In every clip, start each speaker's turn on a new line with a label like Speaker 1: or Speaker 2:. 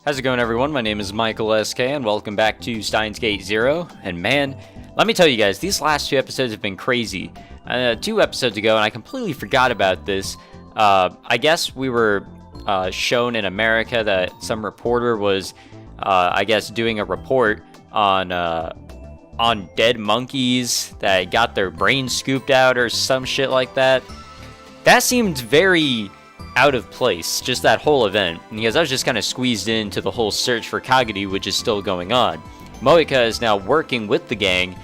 Speaker 1: How's it going, everyone? My name is Michael SK, and welcome back to Steins Gate Zero. And man, let me tell you guys, these last two episodes have been crazy. 2 episodes ago, and I completely forgot about this, I guess we were shown in America that some reporter was, I guess, doing a report on dead monkeys that got their brains scooped out or some shit like that. That seemed very out of place, just that whole event, because I was just kind of squeezed into the whole search for Kagedi, which is still going on. Moika is now working with the gang,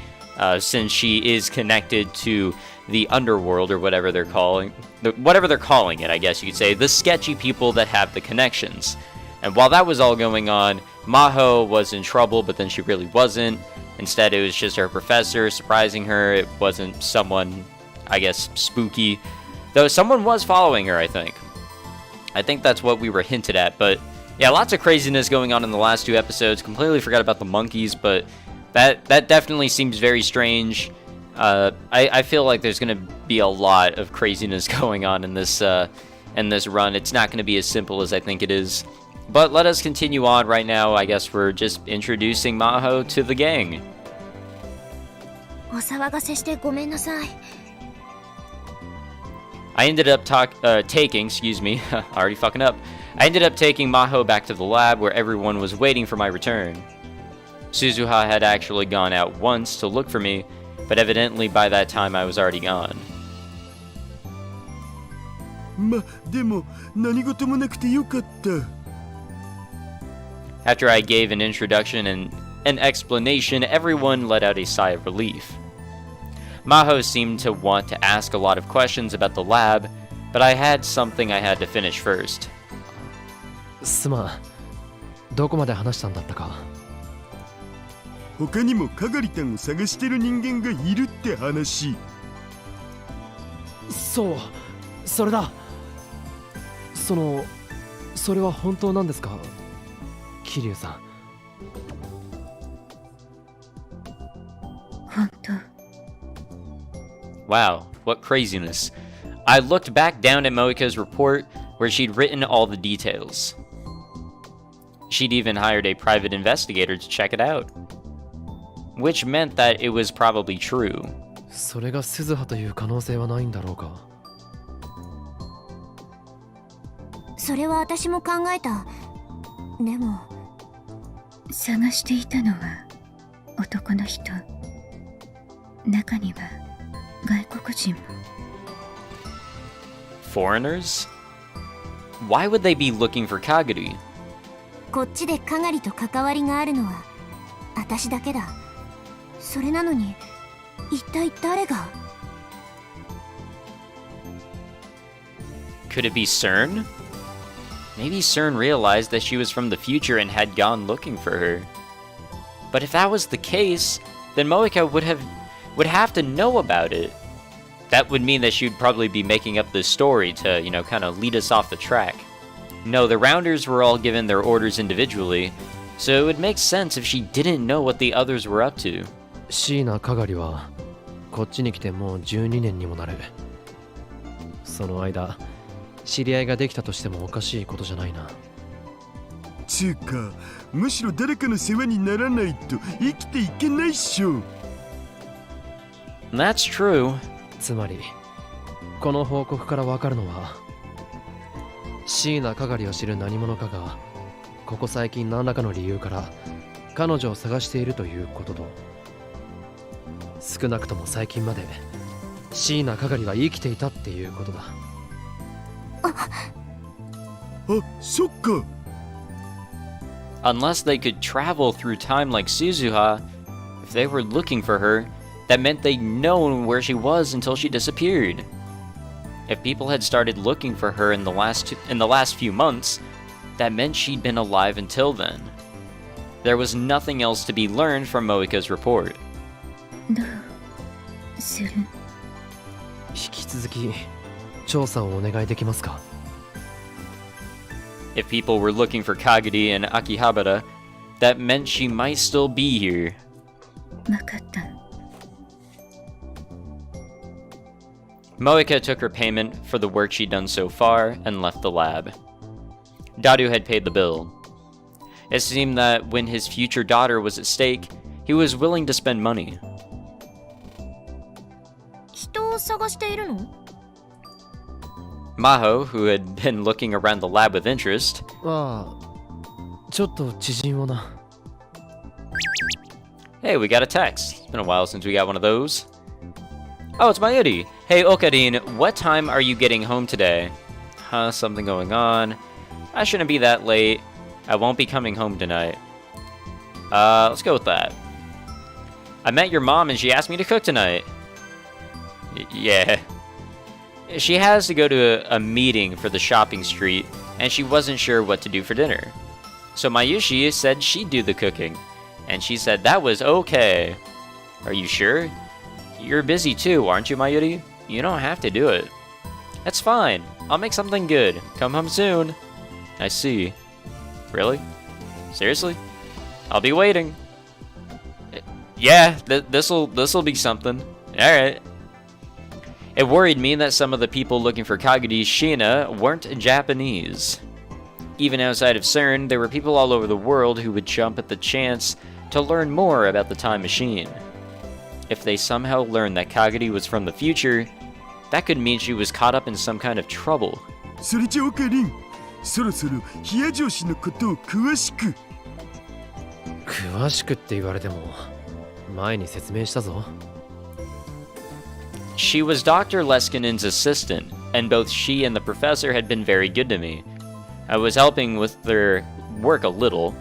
Speaker 1: since she is connected to the underworld, or whatever they're calling it, I guess you could say, the sketchy people that have the connections. And while that was all going on, Maho was in trouble, but then she really wasn't. Instead, it was just her professor surprising her. It wasn't someone, I guess, spooky. Though someone was following her, I think. I think that's what we were hinted at, but yeah, lots of craziness going on in the last 2 episodes. Completely forgot about the monkeys, but that definitely seems very strange. I feel like there's going to be a lot of craziness going on in this run. It's not going to be as simple as I think it is. But let us continue on right now. I guess we're just introducing Maho to the gang. I ended up taking Maho back to the lab where everyone was waiting for my return. Suzuha had actually gone out once to look for me, but evidently by that time I was already gone. After I gave an introduction and an explanation, everyone let out a sigh of relief. Maho seemed to want to ask a lot of questions about the lab, but I had something I had to finish first.
Speaker 2: すまん。どこまで話したんだったか。
Speaker 3: 他にもカガリタンを探してる人間がいるって話。
Speaker 2: そう、それだ。それは本当なんですか、桐生さん。
Speaker 4: 本当。
Speaker 1: Wow, what craziness. I looked back down at Moika's report where she'd written all the details. She'd even hired a private investigator to check it out. Which meant that it was probably true.
Speaker 2: それが鈴葉という可能性はないんだろうか。
Speaker 4: それは私も考えた。でも探していたのは男の人。中には外国人も。
Speaker 1: Foreigners? Why would they be looking for Kagedi?
Speaker 4: こっちでかがりと関わりがあるのは私だけだ。それなのに一体誰が？
Speaker 1: Could it be CERN? Maybe CERN realized that she was from the future and had gone looking for her. But if that was the case, then Moika would have to know about it. That would mean that she would probably be making up this story to, kind of lead us off the track. No, the Rounders were all given their orders individually, so it would make sense if she didn't know what the others were up to.
Speaker 2: 椎名かがりはこっちに来てもう12年にもなる。その間、知り合いができたとしてもおかしいことじゃないな。
Speaker 3: つうか、むしろ誰かの世話にならないと生きていけないっしょ。
Speaker 1: That's true.
Speaker 2: つまり、この報告からわかるのは、椎名かがりを知る何者かが、ここ最近何らかの理由から彼女を探しているということと、少なくとも最近まで椎名かがりは生きていたっていうことだ。
Speaker 3: あ、そっか。
Speaker 1: Unless they could travel through time like Suzuha, if they were looking for her, that meant they'd known where she was until she disappeared. If people had started looking for her in the last few months, that meant she'd been alive until then. There was nothing else to be learned from Moika's report.
Speaker 4: どうする？
Speaker 2: 引き続き調査をお願いできますか？
Speaker 1: If people were looking for Kagedi and Akihabara, that meant she might still be here.
Speaker 4: わかった。
Speaker 1: Moika took her payment for the work she'd done so far and left the lab. Daru had paid the bill. It seemed that when his future daughter was at stake, he was willing to spend money.
Speaker 4: 人を探しているの？
Speaker 1: Maho, who had been looking around the lab with interest,
Speaker 2: ああ、ちょっと知人をな。
Speaker 1: hey, we got a text. It's been a while since we got one of those. Oh, it's Mayuri. Hey, Okarin, what time are you getting home today? Huh, something going on. I shouldn't be that late. I won't be coming home tonight. Let's go with that. I met your mom and she asked me to cook tonight. Yeah. She has to go to a meeting for the shopping street, and she wasn't sure what to do for dinner. So Mayushi said she'd do the cooking, and she said that was okay. Are you sure? You're busy too, aren't you, Mayuri? You don't have to do it. That's fine. I'll make something good. Come home soon. I see. Really? Seriously? I'll be waiting. Yeah, this'll be something. Alright. It worried me that some of the people looking for Kagedy's Shina weren't Japanese. Even outside of CERN, there were people all over the world who would jump at the chance to learn more about the time machine. If they somehow learned that Kagedy was from the future, that could mean she was caught up in some kind of trouble.
Speaker 3: それじゃオカリン、そろそろ冷や上司のことを詳しく。
Speaker 2: 詳しくって言われても、前に説明したぞ。
Speaker 1: She was Dr. Leskinen's assistant, and both she and the professor had been very good to me. I was helping with their work a little.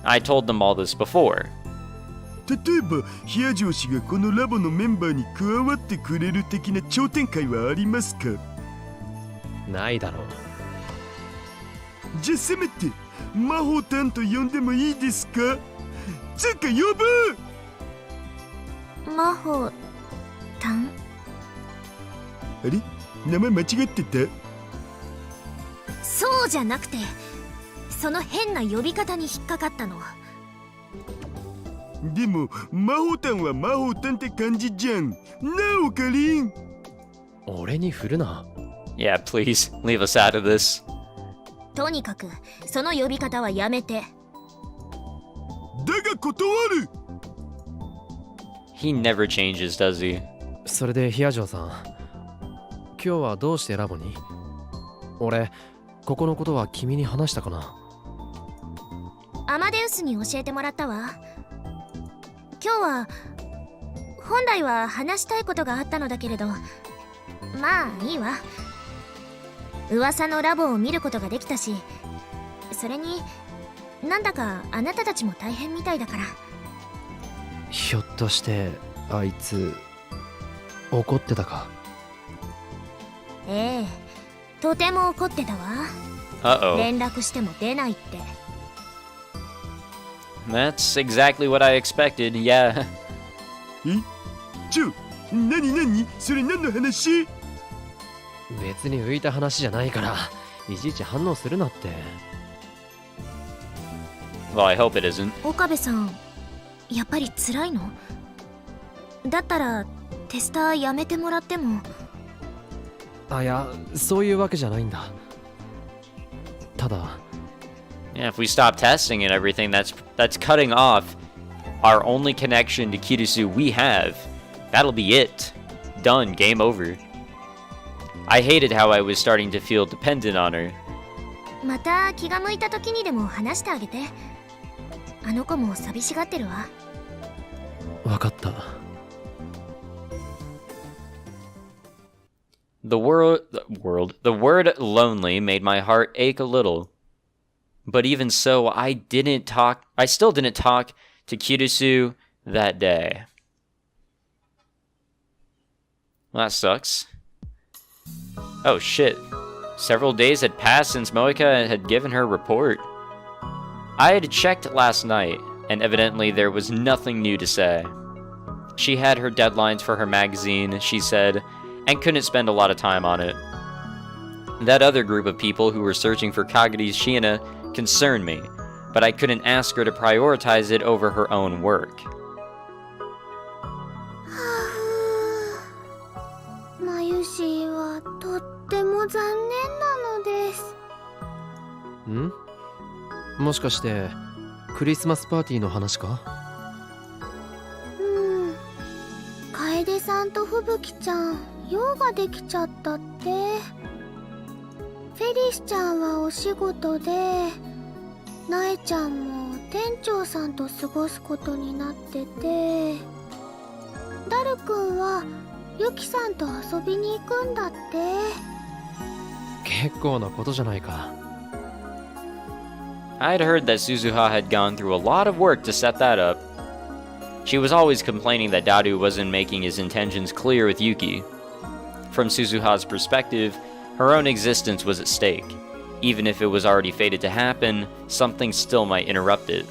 Speaker 1: I told them all this before.
Speaker 3: 例えば冷や上司がこのラボのメンバーに加わってくれる的な超展開はありますか？
Speaker 2: ないだろう。
Speaker 3: じゃあせめて魔法タンと呼んでもいいですか？つうか呼ぶ！
Speaker 4: 魔法タン？
Speaker 3: あれ？名前間違ってた？
Speaker 4: そうじゃなくて、その変な呼び方に引っかかったの。
Speaker 3: でも魔法タンは魔法タンって感じじゃん。なあオカリン。
Speaker 2: 俺に振るな。
Speaker 1: Yeah, please, leave us out of this.
Speaker 4: とにかく、その呼び方はやめて。
Speaker 3: だが断る。
Speaker 1: He never changes, does he?
Speaker 2: それでヒアジョーさん、今日はどうしてラボに？俺、ここのことは君に話したかな？
Speaker 4: アマデウスに教えてもらったわ。今日は本来は話したいことがあったのだけれど、まあいいわ。噂のラボを見ることができたし、それになんだかあなたたちも大変みたいだから。
Speaker 2: ひょっとしてあいつ怒ってたか？
Speaker 4: ええ、とても怒ってたわ。
Speaker 1: Uh-oh.
Speaker 4: 連絡しても出ないって。
Speaker 1: That's exactly what I expected, yeah.
Speaker 3: え？何？それ何の話？
Speaker 2: 別に浮いた話じゃないからいちいち反応するなって。
Speaker 1: Well, I hope it isn't.
Speaker 4: 岡部さん、やっぱり辛いの？だったらテスターやめてもらっても。
Speaker 2: あ、いや、そういうわけじゃないんだ。ただ
Speaker 1: Yeah, if we stop testing and everything, that's cutting off our only connection to Kirisu we have. That'll be it. Done. Game over. I hated how I was starting to feel dependent on her.
Speaker 4: また気が向いた時にでも話してあげて。あの子も寂しがってるわ。
Speaker 2: わかった。
Speaker 1: The word lonely made my heart ache a little. But even so, I still didn't talk to Kirisu that day. Well, that sucks. Oh shit. Several days had passed since Moeka had given her report. I had checked last night, and evidently there was nothing new to say. She had her deadlines for her magazine, she said, and couldn't spend a lot of time on it. That other group of people who were searching for Kagedy's Shina concerned me, but I couldn't ask her to prioritize it over her own work.
Speaker 4: マユシーはとっても残念なのです。
Speaker 2: ん？もしかしてクリスマスパーティーの話か？
Speaker 4: 楓さんと吹雪ちゃん用ができちゃったって。フェリスちゃんはお仕事で、ナエちゃんも店長さんと過ごすことになってて、ダルくんはユキさんと遊びに行くんだって。
Speaker 2: 結構なことじゃないか。
Speaker 1: I'd heard that Suzuha had gone through a lot of work to set that up. She was always complaining that Daru wasn't making his intentions clear with Yuki. From Suzuha's perspective, her own existence was at stake. Even if it was already fated to happen, something still might interrupt it.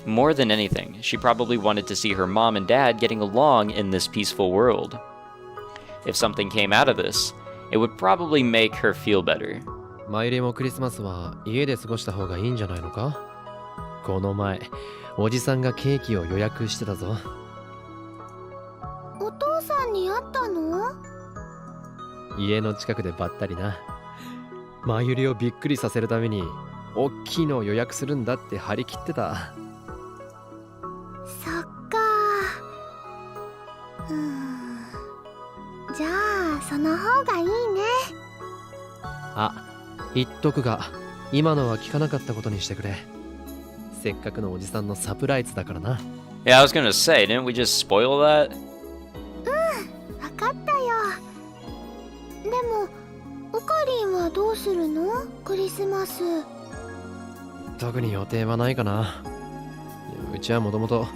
Speaker 1: More than anything, she probably wanted to see her mom and dad getting along in this peaceful world. If something came out of this, it would probably make her feel better.
Speaker 2: マユリもクリスマスは家で過ごした方がいいんじゃないのか？この前、おじさんがケーキを予約してたぞ。
Speaker 4: お父さんに会ったの？
Speaker 2: 家の近くでばったりな。マユリをびっくりさせるためにおっきいのを予約するんだって張り切ってた。
Speaker 4: そっか。じゃあその方がいいね。
Speaker 2: あ、言っとくが、今のは聞かなかったことにしてくれ。せっかくのおじさんのサプライズだからな。
Speaker 1: Yeah, I was gonna say, didn't we just spoil that?
Speaker 4: わかったよ。でもオカリンはどうするの？クリスマス。
Speaker 2: 特に予定はないかな。うちはもともと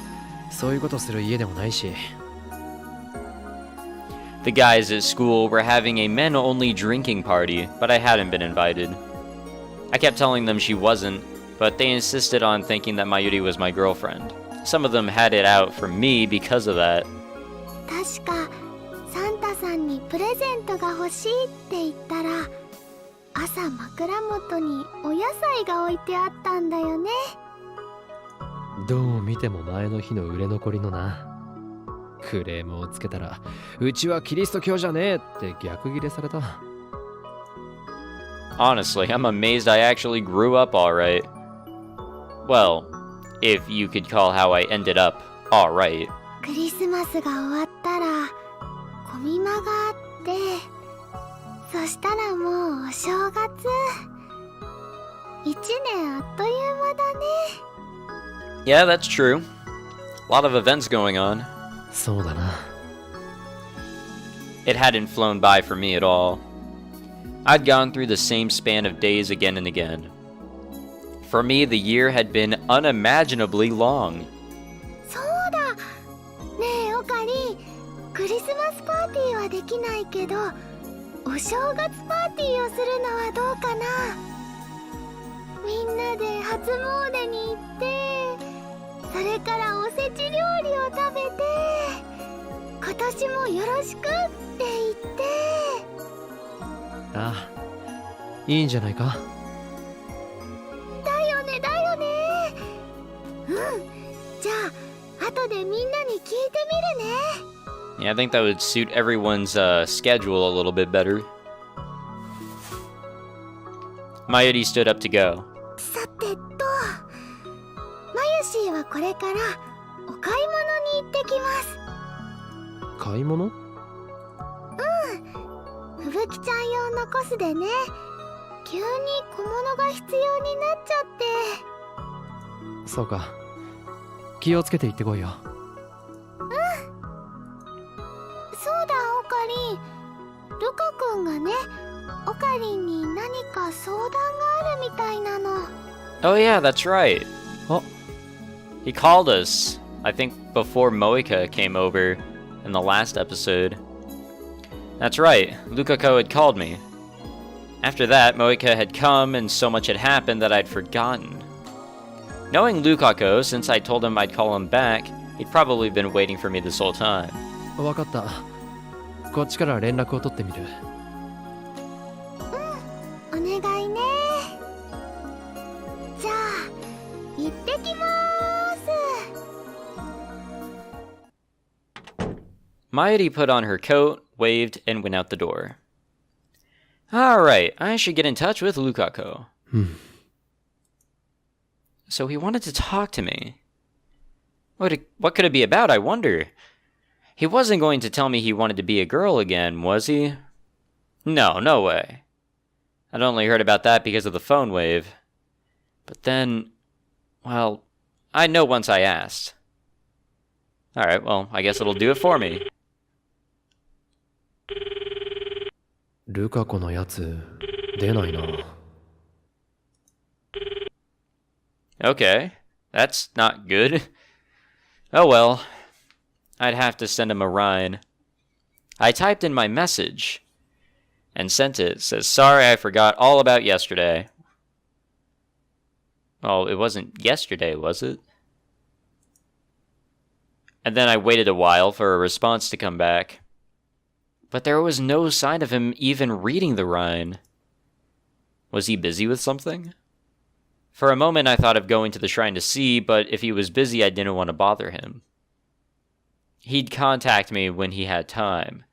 Speaker 2: そういうことする家でもないし。
Speaker 1: The guys at school were having a men-only drinking party, but I hadn't been invited. I kept telling them she wasn't, but they insisted on thinking that Mayuri was my girlfriend. Some of them had it out for me because of that.
Speaker 4: 確かサンタさんにプレゼントが欲しいって言ったら、朝枕元にお野菜が置いてあったんだよね。
Speaker 2: どう見ても前の日の売れ残りのな。クレームをつけたら、うちはキリスト教じゃねえって逆ギレされた。
Speaker 1: Honestly, I'm amazed I actually grew up alright. Well, if you could call how I ended up alright.
Speaker 4: クリスマスが終わったらコミマがあって、そしたらもうお正月。一年あっという間だね。
Speaker 1: Yeah, that's true. A lot of events going on.
Speaker 2: そうだな。
Speaker 1: It hadn't flown by for me at all. I'd gone through the same span of days again and again. For me, the year had been unimaginably long.
Speaker 4: そうだ。ねえオカリン、クリスマスパーティーはできないけど、お正月パーティーをするのはどうかな。みんなで初詣に行って、それからおせち料理を食べて、今年もよろしくって言って。
Speaker 2: ああ、いいんじゃないか。
Speaker 4: だよねだよね。じゃあ後でみんなに聞いてみるね。
Speaker 1: Yeah, I think that would suit everyone's schedule a little bit better. Mayuri stood up to go.
Speaker 4: さてと、マユシーはこれからお買い物に行ってきます。
Speaker 2: 買い物？
Speaker 4: ふぶきちゃん用のコスでね、急に小物が必要になっちゃって。
Speaker 2: そうか。気をつけて行ってこいよ。
Speaker 4: そうだオカリン、ルカ君がね、オカリンに何か相談があるみたいなの。
Speaker 1: Oh yeah, that's right.
Speaker 2: Oh.
Speaker 1: He called us, I think before Moika came over in the last episode. That's right, Lukako had called me. After that, Moika had come and so much had happened that I'd forgotten. Knowing Lukako, since I told him I'd call him back, he'd probably been waiting for me this whole time.
Speaker 2: わかった。こっちから連絡を取ってみる。
Speaker 4: お願いね。じゃあ行ってきまーす。
Speaker 1: Mayuri put on her coat, waved, and went out the door. Alright, I should get in touch with Lukako. So he wanted to talk to me. What could it be about, I wonder? He wasn't going to tell me he wanted to be a girl again, was he? No, no way. I'd only heard about that because of the phone wave. But then, well, I'd know once I asked. Alright, well, I guess it'll do it for me.
Speaker 2: ルカ子のやつ出ないな。
Speaker 1: Okay, that's not good. Oh well, I'd have to send him a Rhine. I typed in my message and sent it. It says, sorry, I forgot all about yesterday. Well, it wasn't yesterday, was it? And then I waited a while for a response to come back. But there was no sign of him even reading the Rhine. Was he busy with something? For a moment I thought of going to the shrine to see, but if he was busy I didn't want to bother him. He'd contact me when he had time.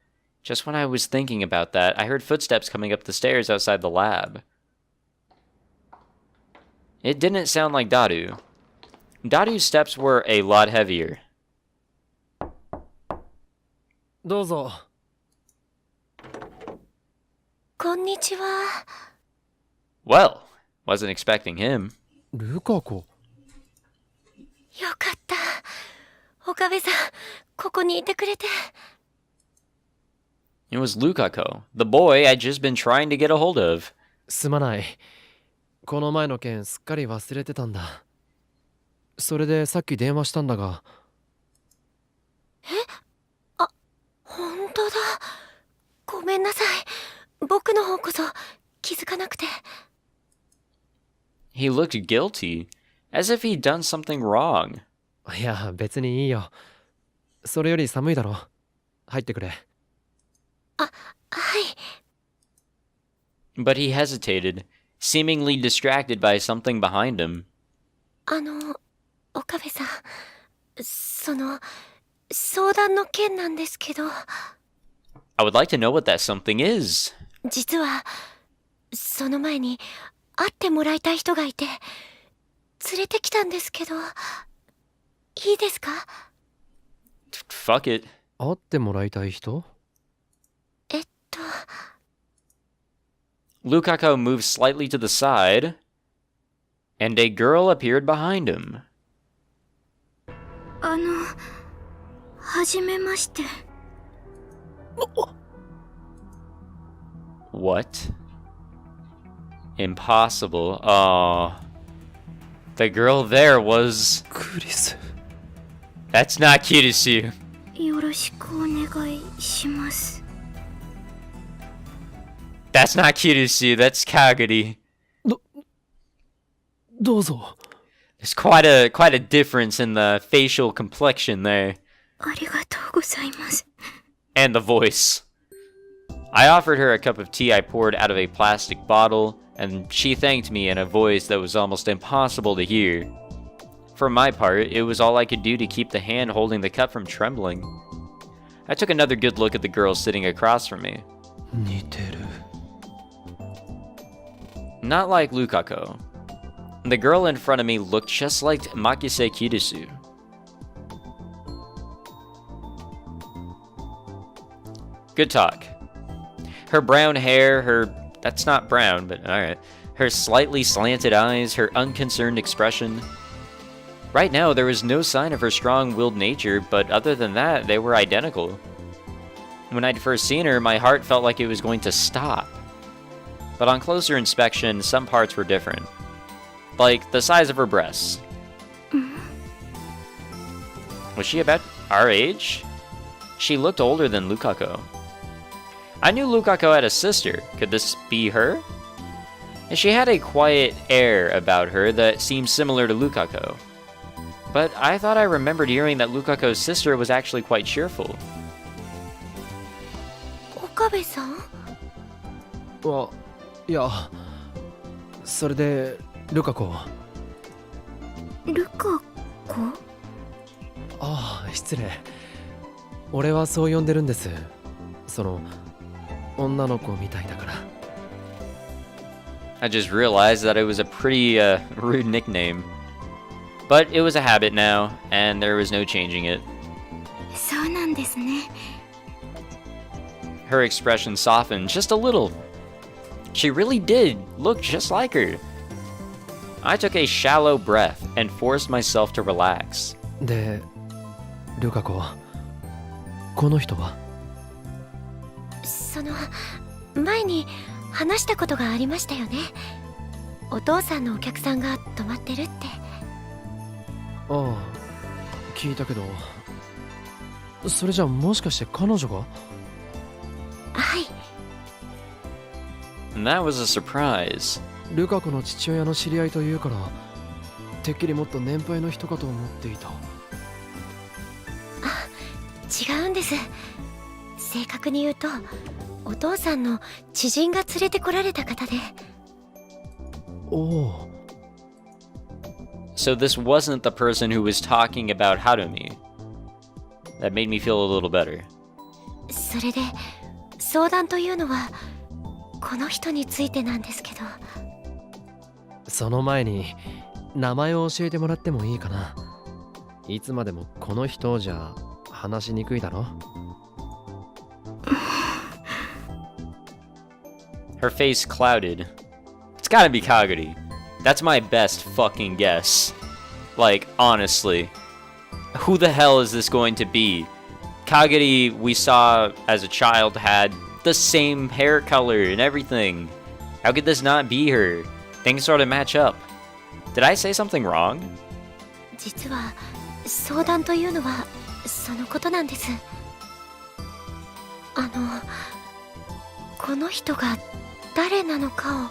Speaker 1: Just when I was thinking about that, I heard footsteps coming up the stairs outside the lab. It didn't sound like Daru. Daru's steps were a lot heavier.
Speaker 2: どうぞ。
Speaker 4: こんにちは。
Speaker 1: Well, wasn't expecting him.
Speaker 2: ルカ子。
Speaker 4: よかった。岡部さん、ここにいてくれて。
Speaker 1: It was Lukako, the boy I'd just been trying to get a hold of.
Speaker 2: すまない。この前の件すっかり忘れてたんだ。それでさっき電話したんだが。
Speaker 4: え？あ、本当だ。ごめんなさい。僕の方こそ気づかなくて。
Speaker 1: He looked guilty, as if he'd done something wrong.
Speaker 2: いや、別にいいよ。それより寒いだろ。入ってくれ。
Speaker 4: あ、はい。
Speaker 1: But he hesitated, seemingly distracted by something behind him.
Speaker 4: 岡部さん、相談の件なんですけど。
Speaker 1: I would like to know what that something is.
Speaker 4: 実は、その前に会ってもらいたい人がいて、連れてきたんですけど、いいですか？
Speaker 1: Fuck it.
Speaker 2: 会ってもらいたい人？
Speaker 1: Lukako moved slightly to the side, and a girl appeared behind him.
Speaker 4: はじめまして。
Speaker 1: What? Impossible. Oh. The girl there was...
Speaker 2: クリス。
Speaker 1: That's not Kirisu.
Speaker 4: よろしくお願いします。
Speaker 1: That's not Kirisu, that's Kaguri.
Speaker 2: どうぞ。
Speaker 1: There's quite a difference in the facial complexion there.
Speaker 4: ありがとうございます。
Speaker 1: And the voice. I offered her a cup of tea I poured out of a plastic bottle, and she thanked me in a voice that was almost impossible to hear. For my part, it was all I could do to keep the hand holding the cup from trembling. I took another good look at the girl sitting across from me.
Speaker 2: 似てる。
Speaker 1: Not like Lukako. The girl in front of me looked just like Makise Kirisu. Good talk. Her brown hair, that's not brown, but alright. Her slightly slanted eyes, her unconcerned expression. Right now, there was no sign of her strong-willed nature, but other than that, they were identical. When I'd first seen her, my heart felt like it was going to stop. But on closer inspection, some parts were different. Like the size of her breasts. Was she about our age? She looked older than Lukako. I knew Lukako had a sister. Could this be her? And she had a quiet air about her that seemed similar to Lukako. But I thought I remembered hearing that Lukako's sister was actually quite cheerful.
Speaker 4: 岡部さん？
Speaker 2: いや、それでルカ子。
Speaker 4: ルカ子？
Speaker 2: ああ、失礼。俺はそう呼んでるんです。女の子みたいだから。
Speaker 1: I just realized that it was a pretty rude nickname. But it was a habit now, and there was no changing it.
Speaker 4: そうなんですね。
Speaker 1: Her expression softened just a little. She really did look just like her. I took a shallow breath and forced myself to relax.
Speaker 2: でルカ子、この人は？
Speaker 5: その前に話したことがありましたよね。お父さんのお客さんが泊まってるって。
Speaker 2: ああ、聞いたけど、それじゃあもしかして彼女が？
Speaker 5: はい。
Speaker 1: And that was a surprise.
Speaker 2: ルカ子の父親の知り合いというから、てっきりもっと年配の人かと思っていた。
Speaker 5: 違うんです。正確に言うとお父さんの知人が連れてこられた方で。
Speaker 2: おお。
Speaker 1: So this wasn't the person who was talking about Harumi. That made me feel a little better.
Speaker 5: それで相談というのはこの人についてなんですけど。
Speaker 2: その前に名前を教えてもらってもいいかな。いつまでもこの人じゃ話しにくいだろ。
Speaker 1: Her face clouded. It's gotta be Kaguri. That's my best fucking guess. Like, honestly. Who the hell is this going to be? Kaguri, we saw as a child, had the same hair color and everything. How could this not be her? Things sort of match up. Did I say something wrong?
Speaker 5: 実は相談というのはそのことなんです。この人が誰なのかを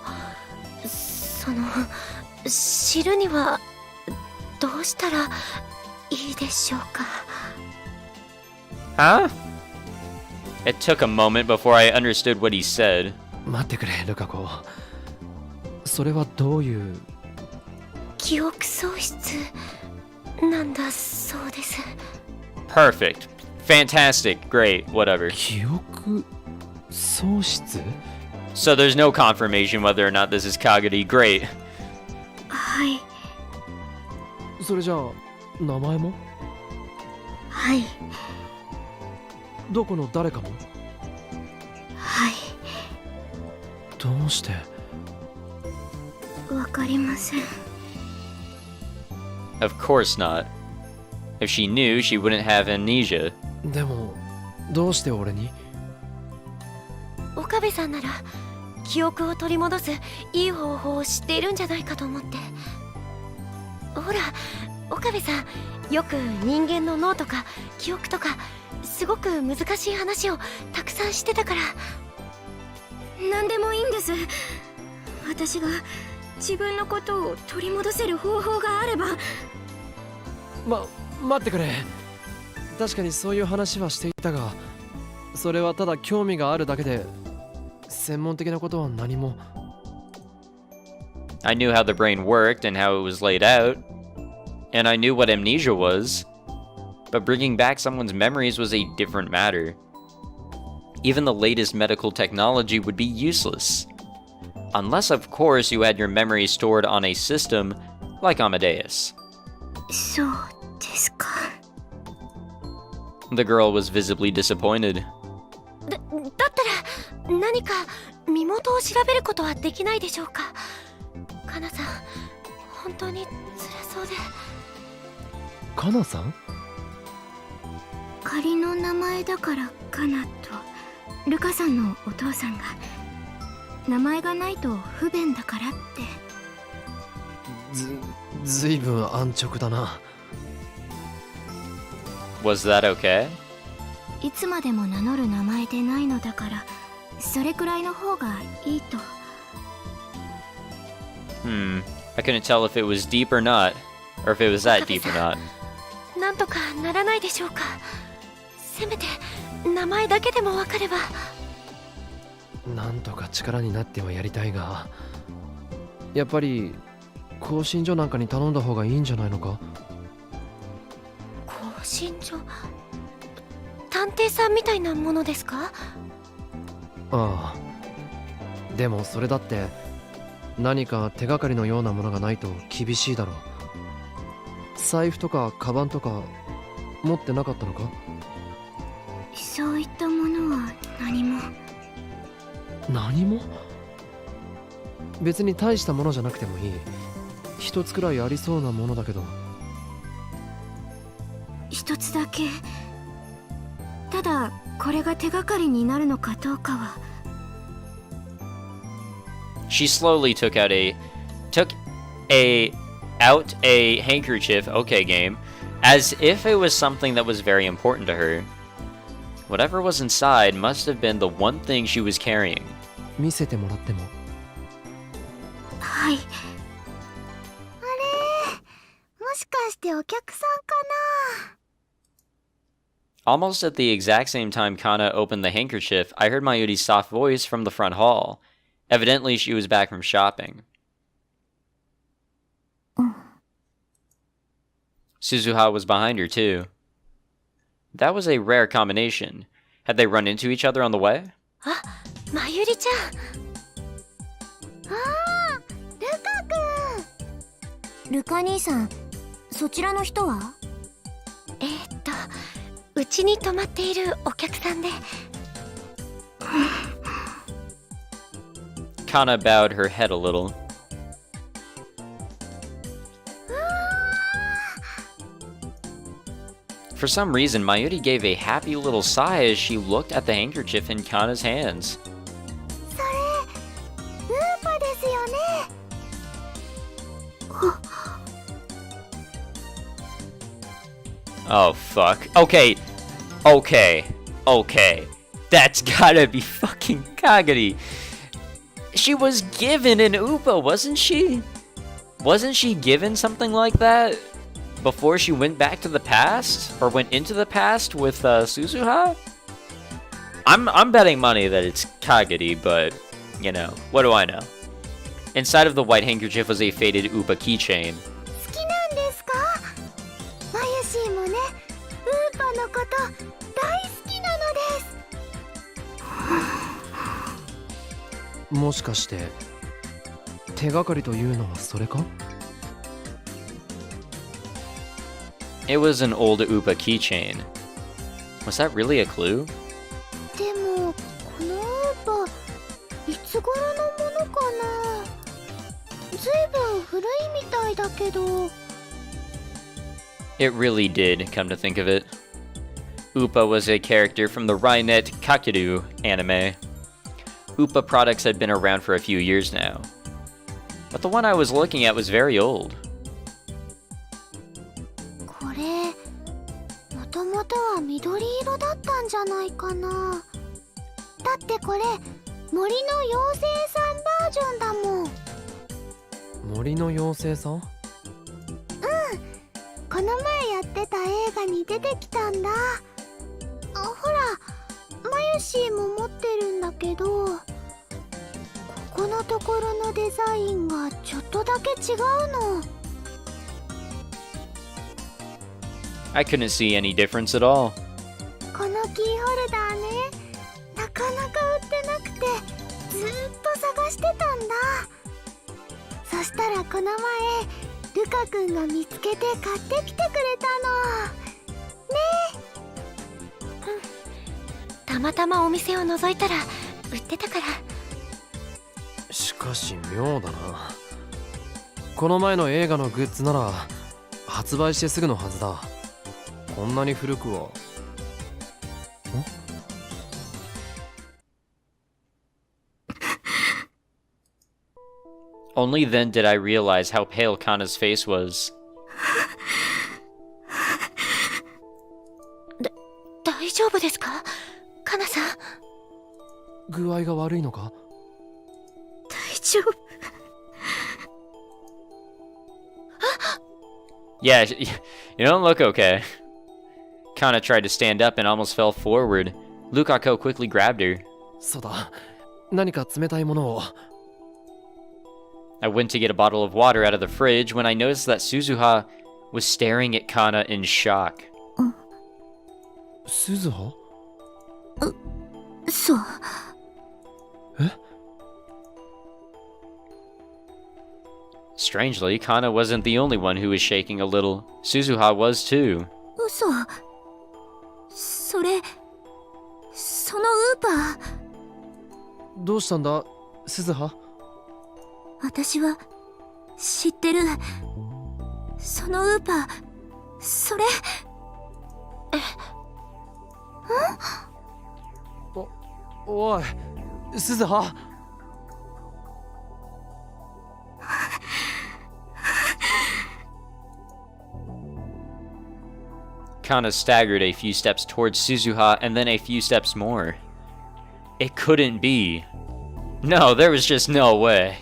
Speaker 5: 知るにはどうしたらいいでしょうか。
Speaker 1: Huh? It took a moment before I understood what he said.
Speaker 2: 待ってくれ、ルカ子。それはどういう？
Speaker 5: 記憶喪失なんだそうです。
Speaker 1: Perfect. Fantastic. Great. Whatever.
Speaker 2: 記憶喪失？
Speaker 1: So there's no confirmation whether or not this is Kaguri. Great.
Speaker 5: はい。
Speaker 2: それじゃあ名前も？
Speaker 5: はい。
Speaker 2: どこの誰かも？
Speaker 5: はい。
Speaker 2: どうして？
Speaker 5: わかりません。
Speaker 1: Of course not. If she knew, she wouldn't have amnesia.
Speaker 2: でもどうして俺に？
Speaker 5: 岡部さんなら記憶を取り戻すいい方法を知っているんじゃないかと思って。ほら、岡部さんよく人間の脳とか記憶とかすごく難しい話をたくさんしてたから。
Speaker 4: 何でもいいんです。私が自分のことを取り戻せる方法があれば。
Speaker 2: 待ってくれ。確かにそういう話はしていたが、それはただ興味があるだけで専門的なことは何も。
Speaker 1: I knew how the brain worked and how it was laid out, and I knew what amnesia was, but bringing back someone's memories was a different matter. Even the latest medical technology would be useless. Unless, of course, you had your memory stored on a system like Amadeus.
Speaker 4: そうですか。
Speaker 1: The girl was visibly disappointed.
Speaker 5: だったら何か身元を調べることはできないでしょうか。カナさん、本当に辛そうで。
Speaker 2: カナさん？
Speaker 4: 仮の名前だからカナとルカさんのお父さんが名前がないと不便だからって。
Speaker 2: ずいぶん安直だな。
Speaker 1: Was that okay?
Speaker 4: いつまでも名乗る名前でないのだからそれくらいの方がいいと。
Speaker 1: I couldn't tell if it was deep or not, or if it was that deep or not.
Speaker 5: なんとかならないでしょうか。せめて名前だけでもわかれば。
Speaker 2: なんとか力になってはやりたいが、やっぱり興信所なんかに頼んだ方がいいんじゃないのか？
Speaker 5: 興信所？探偵さんみたいなものですか？
Speaker 2: ああ。でもそれだって何か手がかりのようなものがないと厳しいだろう。財布とかカバンとか持ってなかったのか？
Speaker 4: そういったものは何も。
Speaker 2: 何も？別に大したものじゃなくてもいい。一つくらいありそうなものだけど。
Speaker 4: 一つだけ。ただこれが手がかりになるのかどうかは。
Speaker 1: She slowly took out a handkerchief, okay game, as if it was something that was very important to her. Whatever was inside must have been the one thing she was carrying.
Speaker 2: 見せてもらっても？
Speaker 4: はい。あれ、もしかしてお客さんかな？
Speaker 1: Almost at the exact same time Kana opened the handkerchief, I heard Mayuri's soft voice from the front hall. Evidently, she was back from shopping. Suzuha was behind her, too. That was a rare combination. Had they run into each other on the way?
Speaker 5: あ、まゆりちゃん。
Speaker 4: あー、ルカくん。ルカ兄さん、そちらの人は？
Speaker 5: うちに泊まっているお客さんで。
Speaker 1: Kana bowed her head a little. For some reason, Mayuri gave a happy little sigh as she looked at the handkerchief in Kana's hands.
Speaker 4: それ、ウーパですよね。
Speaker 1: Oh, fuck. Okay. That's gotta be fucking Kagari. She was given an Upa, wasn't she? Wasn't she given something like that before she went back to the past? Or went into the past with Suzuha? I'm betting money that it's Kagari, but, you know, what do I know? Inside of the white handkerchief was a faded Upa keychain.
Speaker 4: 好きなんですか？マユシーもね、ウーパのこと大好きなのです。
Speaker 2: もしかして手がかりというのはそれか？
Speaker 1: It was an old Upa keychain. Was that really a clue?
Speaker 4: でも、このウーパ、いつ頃のものかな？ずいぶん古いみたいだけど。
Speaker 1: It really did, come to think of it. Upa was a character from the Rainet Kakeru anime. Upa products had been around for a few years now. But the one I was looking at was very old.
Speaker 4: これ、もともとは緑色だったんじゃないかな。だってこれ、森の妖精さんバージョンだもん。
Speaker 2: 森の妖精さん？
Speaker 4: この前やってた映画に出てきたんだ。ほら、マユシーも持ってるんだけど、ここのところのデザインがちょっとだけ違うの。
Speaker 1: I couldn't see any difference at all.
Speaker 4: このキーホルダーね、なかなか売ってなくてずーっと探してたんだ。そしたらこの前ルカくんが見つけて買ってきてくれたの。ね
Speaker 5: うん。たまたまお店を覗いたら売ってたから。
Speaker 2: しかし妙だな。この前の映画のグッズなら発売してすぐのはずだ。こんなに古くは。
Speaker 1: Only then did I realize how pale Kana's face was.
Speaker 5: 大丈夫ですか？カナさん。
Speaker 2: 具合が悪いのか？
Speaker 4: 大丈夫。
Speaker 1: Yeah, you don't look okay. Kana tried to stand up and almost fell forward. Lukako quickly grabbed her.
Speaker 2: そうだ。何か冷たいものを。
Speaker 1: I went to get a bottle of water out of the fridge when I noticed that Suzuha was staring at Kana in shock.
Speaker 2: 鈴葉？
Speaker 4: そう。
Speaker 1: Strangely, Kana wasn't the only one who was shaking a little. Suzuha was too.
Speaker 4: 嘘。そのウーパー。
Speaker 2: どうしたんだ鈴葉。
Speaker 4: 私は知ってる。そのウーパー、それ。
Speaker 2: おい鈴葉。
Speaker 1: Kana staggered a few steps towards Suzuha and then a few steps more. It couldn't be. No, there was just no way.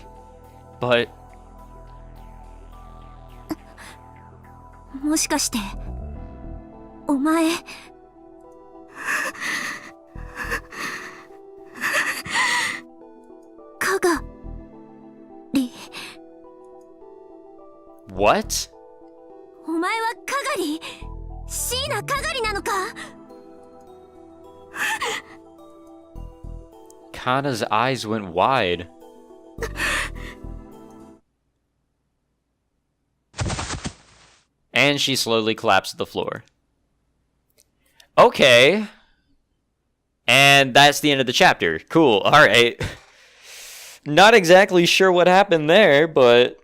Speaker 1: But
Speaker 4: もしかしてお前かがり。
Speaker 1: what?
Speaker 4: お前はかがり、椎名かがりなのか。
Speaker 1: Kana's eyes went wide. And she slowly collapsed to the floor. Okay. And that's the end of the chapter. Cool. Alright. Not exactly sure what happened there, but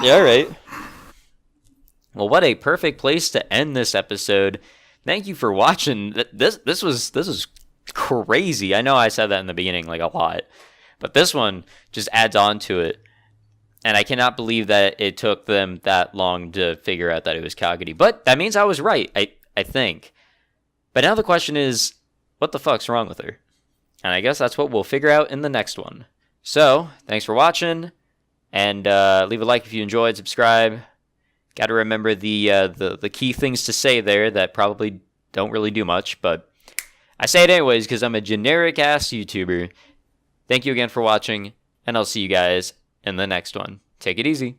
Speaker 1: yeah, alright. Well, what a perfect place to end this episode. Thank you for watching. This was crazy. I know I said that in the beginning like a lot, but this one just adds on to it. And I cannot believe that it took them that long to figure out that it was Kagari. But that means I was right, I think. But now the question is, what the fuck's wrong with her? And I guess that's what we'll figure out in the next one. So, thanks for watching. And leave a like if you enjoyed, subscribe. Gotta remember the key things to say there that probably don't really do much. But I say it anyways because I'm a generic-ass YouTuber. Thank you again for watching, and I'll see you guys in the next one. Take it easy.